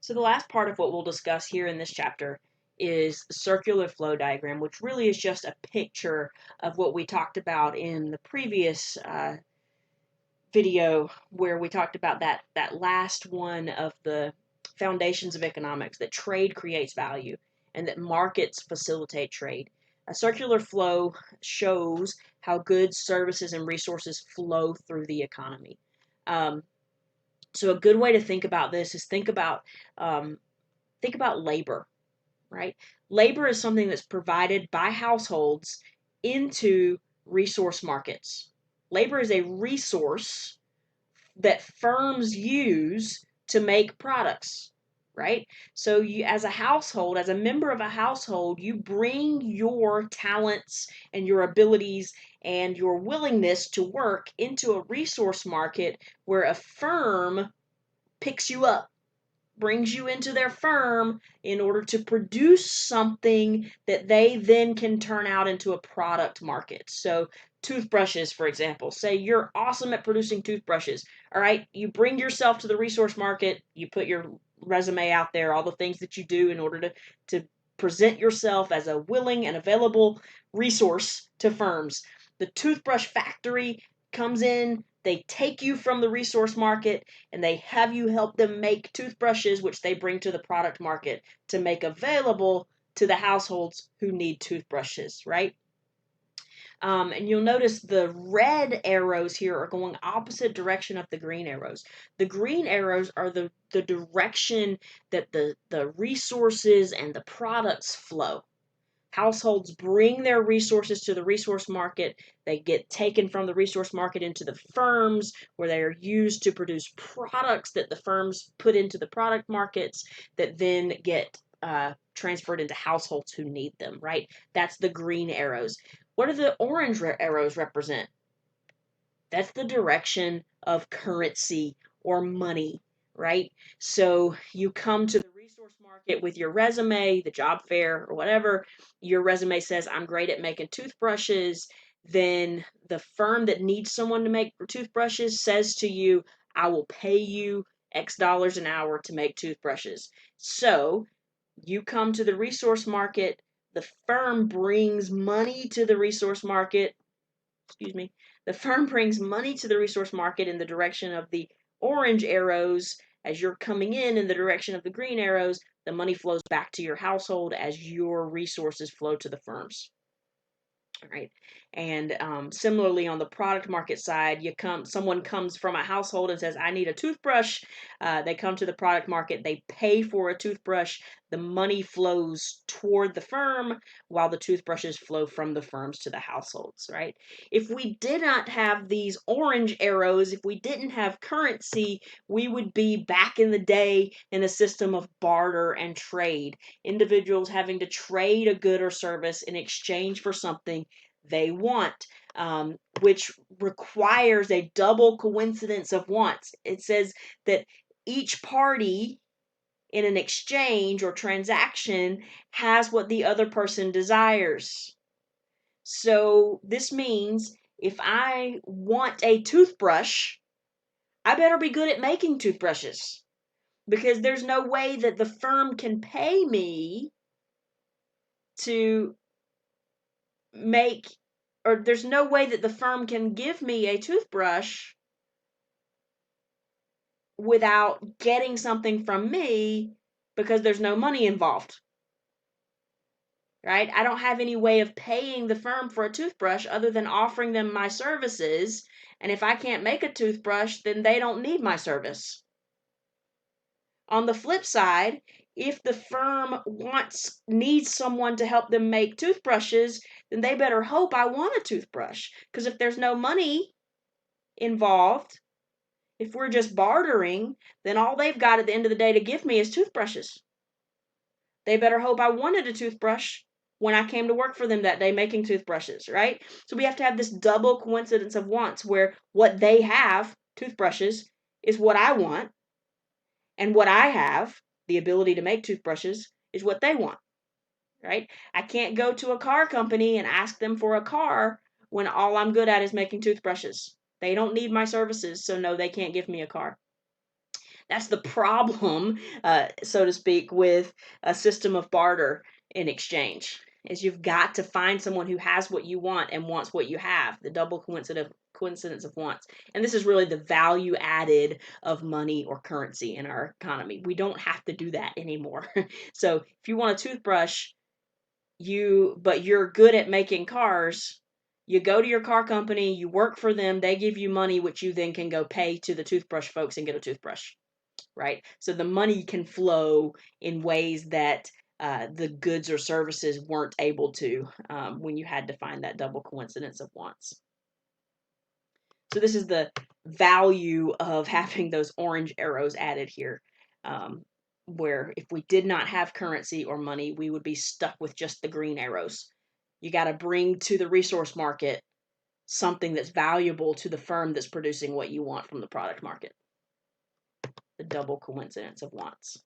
So the last part of what we'll discuss here in this chapter is the circular flow diagram, which really is just a picture of what we talked about in the previous video, where we talked about that last one of the foundations of economics, that trade creates value and that markets facilitate trade. A circular flow shows how goods, services, and resources flow through the economy. So a good way to think about this is um, think about labor, right? Labor is something that's provided by households into resource markets. Labor is a resource that firms use to make products, right? So you, as a household, as a member of a household, you bring your talents and your abilities and your willingness to work into a resource market where a firm picks you up, brings you into their firm in order to produce something that they then can turn out into a product market. So toothbrushes, for example, say you're awesome at producing toothbrushes. All right, you bring yourself to the resource market, you put your resume out there, all the things that you do in order to present yourself as a willing and available resource to firms. The toothbrush factory comes in, they take you from the resource market, and they have you help them make toothbrushes, which they bring to the product market to make available to the households who need toothbrushes, right? And you'll notice the red arrows here are going opposite direction of the green arrows. The green arrows are the direction that the resources and the products flow. Households bring their resources to the resource market. They get taken from the resource market into the firms where they are used to produce products that the firms put into the product markets that then get transferred into households who need them, right? That's the green arrows. What do the orange arrows represent? That's the direction of currency or money, right? So you come to the resource market with your resume, the job fair or whatever. Your resume says, I'm great at making toothbrushes. Then the firm that needs someone to make toothbrushes says to you, I will pay you X dollars an hour to make toothbrushes. So you come to the resource market, the firm brings money to the resource market, excuse me, the firm brings money to the resource market in the direction of the orange arrows. As you're coming in the direction of the green arrows, the money flows back to your household as your resources flow to the firms. Right. And similarly, on the product market side, someone comes from a household and says, I need a toothbrush. They come to the product market, they pay for a toothbrush. The money flows toward the firm while the toothbrushes flow from the firms to the households, right? If we did not have these orange arrows, if we didn't have currency, we would be back in the day in a system of barter and trade. Individuals having to trade a good or service in exchange for something they want, which requires a double coincidence of wants. It says that each party in an exchange or transaction has what the other person desires. So this means if I want a toothbrush, I better be good at making toothbrushes, because there's no way that the firm can pay me to make, or there's no way that the firm can give me a toothbrush without getting something from me, because there's no money involved, right? I don't have any way of paying the firm for a toothbrush other than offering them my services. And if I can't make a toothbrush, then they don't need my service. On the flip side, if the firm needs someone to help them make toothbrushes, then they better hope I want a toothbrush. Because if there's no money involved, if we're just bartering, then all they've got at the end of the day to give me is toothbrushes. They better hope I wanted a toothbrush when I came to work for them that day making toothbrushes, right? So we have to have this double coincidence of wants, where what they have, toothbrushes, is what I want, and what I have, the ability to make toothbrushes, is what they want, right? I can't go to a car company and ask them for a car when all I'm good at is making toothbrushes. They don't need my services, so no, they can't give me a car. That's the problem, so to speak, with a system of barter in exchange. Is you've got to find someone who has what you want and wants what you have. The double coincidence of wants. And this is really the value added of money or currency in our economy. We don't have to do that anymore. So if you want a toothbrush, but you're good at making cars, you go to your car company, you work for them, they give you money, which you then can go pay to the toothbrush folks and get a toothbrush, right? So the money can flow in ways that the goods or services weren't able to when you had to find that double coincidence of wants. So this is the value of having those orange arrows added here, where if we did not have currency or money, we would be stuck with just the green arrows. You got to bring to the resource market something that's valuable to the firm that's producing what you want from the product market. The double coincidence of wants.